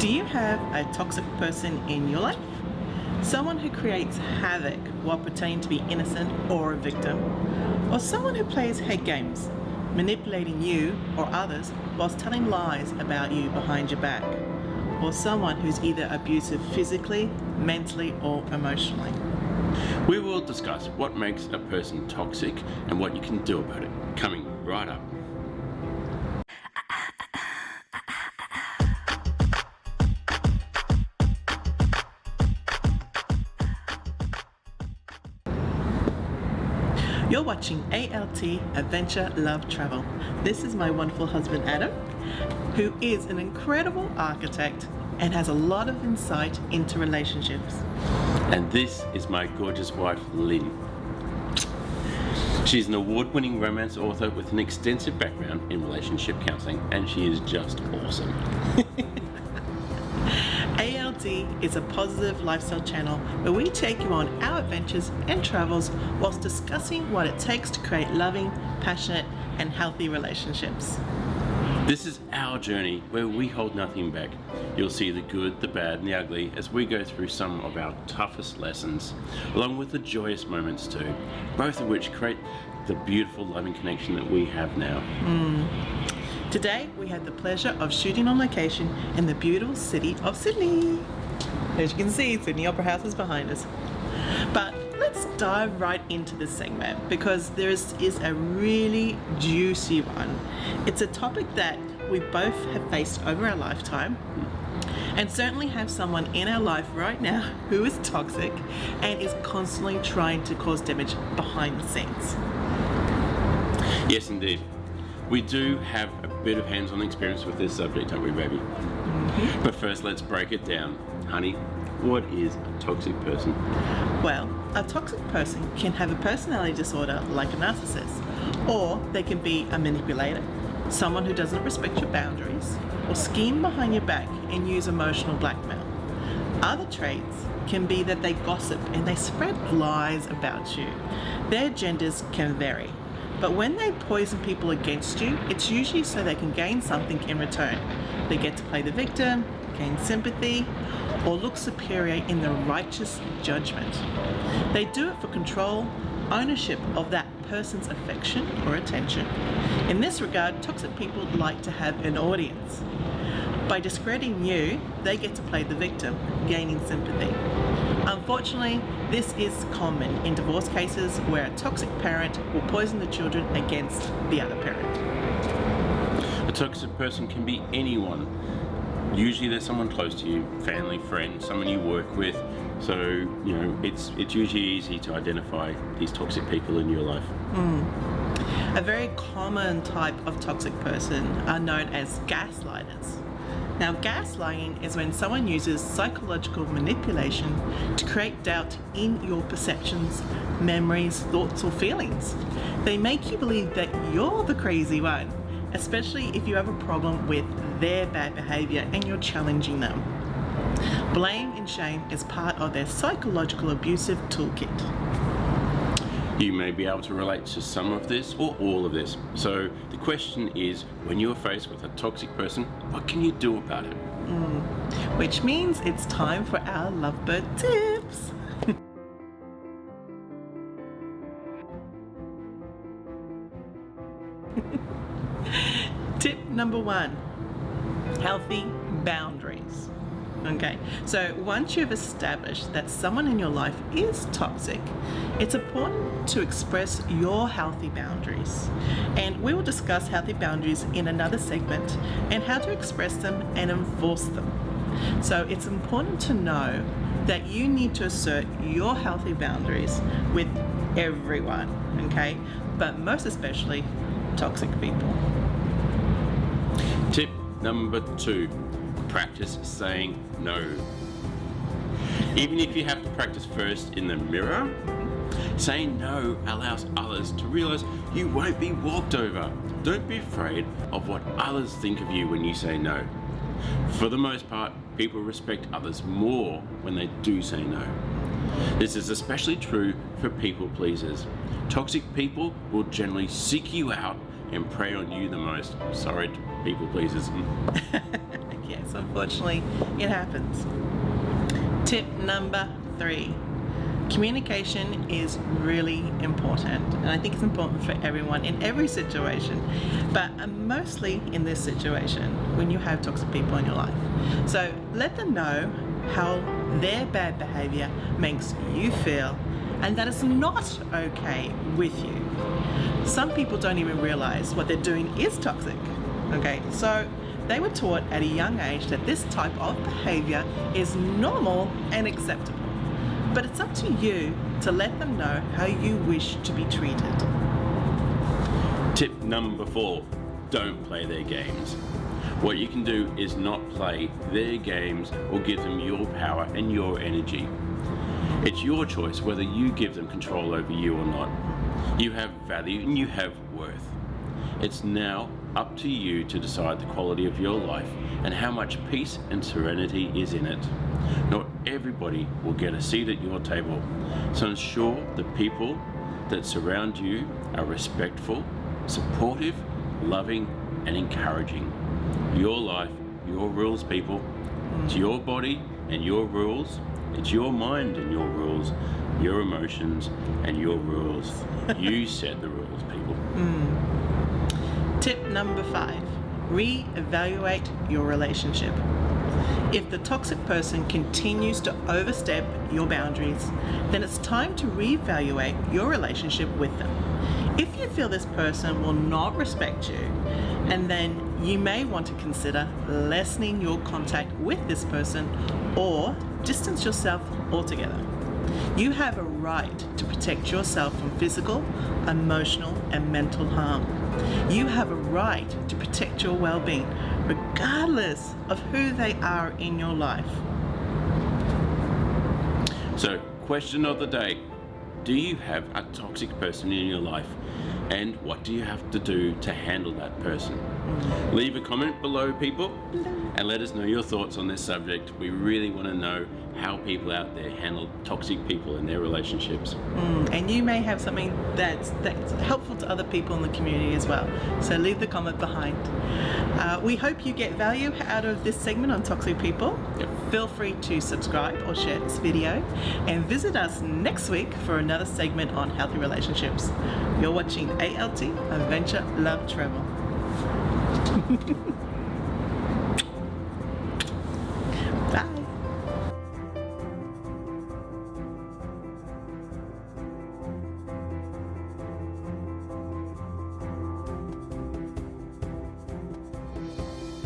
Do you have a toxic person in your life? Someone who creates havoc while pretending to be innocent or a victim? Or someone who plays head games, manipulating you or others whilst telling lies about you behind your back? Or someone who's either abusive physically, mentally, or emotionally? We will discuss what makes a person toxic and what you can do about it, coming right up. You're watching A.L.T. Adventure Love Travel. This is my wonderful husband Adam, who is an incredible architect and has a lot of insight into relationships. And this is my gorgeous wife, Lynn. She's an award-winning romance author with an extensive background in relationship counseling, and she is just awesome. A.L.T. is a positive lifestyle channel where we take you on our adventures and travels whilst discussing what it takes to create loving, passionate, and healthy relationships. This is our journey where we hold nothing back. You'll see the good, the bad, and the ugly as we go through some of our toughest lessons, along with the joyous moments too, both of which create the beautiful, loving connection that we have now. Today, we had the pleasure of shooting on location in the beautiful city of Sydney. As you can see, Sydney Opera House is behind us. But let's dive right into this segment because there is a really juicy one. It's a topic that we both have faced over our lifetime and certainly have someone in our life right now who is toxic and is constantly trying to cause damage behind the scenes. Yes, indeed. We do have a bit of hands-on experience with this subject, don't we, baby? But first, let's break it down. Honey, what is a toxic person? Well, a toxic person can have a personality disorder like a narcissist, or they can be a manipulator, someone who doesn't respect your boundaries, or scheme behind your back and use emotional blackmail. Other traits can be that they gossip and they spread lies about you. Their agendas can vary. But when they poison people against you, it's usually so they can gain something in return. They get to play the victim, gain sympathy, or look superior in their righteous judgment. They do it for control, ownership of that person's affection or attention. In this regard, toxic people like to have an audience. By discrediting you, they get to play the victim, gaining sympathy. Unfortunately, this is common in divorce cases where a toxic parent will poison the children against the other parent. A toxic person can be anyone. Usually there's someone close to you, family, friend, someone you work with. So, it's usually easy to identify these toxic people in your life. A very common type of toxic person are known as gaslighters. Now, gaslighting is when someone uses psychological manipulation to create doubt in your perceptions, memories, thoughts, or feelings. They make you believe that you're the crazy one, especially if you have a problem with their bad behavior and you're challenging them. Blame and shame is part of their psychological abusive toolkit. You may be able to relate to some of this or all of this. So the question is, when you are faced with a toxic person, what can you do about it? Which means it's time for our lovebird tips. Tip number 1, healthy boundaries. Okay, so once you've established that someone in your life is toxic, it's important to express your healthy boundaries. And we will discuss healthy boundaries in another segment and how to express them and enforce them. So it's important to know that you need to assert your healthy boundaries with everyone, okay? But most especially toxic people. Tip number 2. Practice saying no. Even if you have to practice first in the mirror, saying no allows others to realize you won't be walked over. Don't be afraid of what others think of you when you say no. For the most part, people respect others more when they do say no. This is especially true for people pleasers. Toxic people will generally seek you out and prey on you the most. Sorry, people pleasers. Yes. because unfortunately it happens. Tip number 3. Communication is really important, and I think it's important for everyone in every situation, but mostly in this situation when you have toxic people in your life. So let them know how their bad behavior makes you feel and that it's not okay with you. Some people don't even realize what they're doing is toxic. Okay, so they were taught at a young age that this type of behavior is normal and acceptable. But it's up to you to let them know how you wish to be treated. Tip number 4, don't play their games. What you can do is not play their games or give them your power and your energy. It's your choice whether you give them control over you or not. You have value and you have worth. It's now up to you to decide the quality of your life and how much peace and serenity is in it. Not everybody will get a seat at your table, so ensure the people that surround you are respectful, supportive, loving, and encouraging. Your life, your rules, people. It's your body and your rules. It's your mind and your rules, your emotions and your rules. You set the rules, people. Tip number 5, re-evaluate your relationship. If the toxic person continues to overstep your boundaries, then it's time to re-evaluate your relationship with them. If you feel this person will not respect you, and then you may want to consider lessening your contact with this person or distance yourself altogether. You have a right to protect yourself from physical, emotional, and mental harm. You have a right to protect your well-being, regardless of who they are in your life. So, question of the day. Do you have a toxic person in your life? And what do you have to do to handle that person? Leave a comment below, people, and let us know your thoughts on this subject. We really want to know how people out there handle toxic people in their relationships. And you may have something that's helpful to other people in the community as well. So leave the comment behind. We hope you get value out of this segment on toxic people. Yep. Feel free to subscribe or share this video and visit us next week for another segment on healthy relationships. You're watching A.L.T. Adventure Love Travel.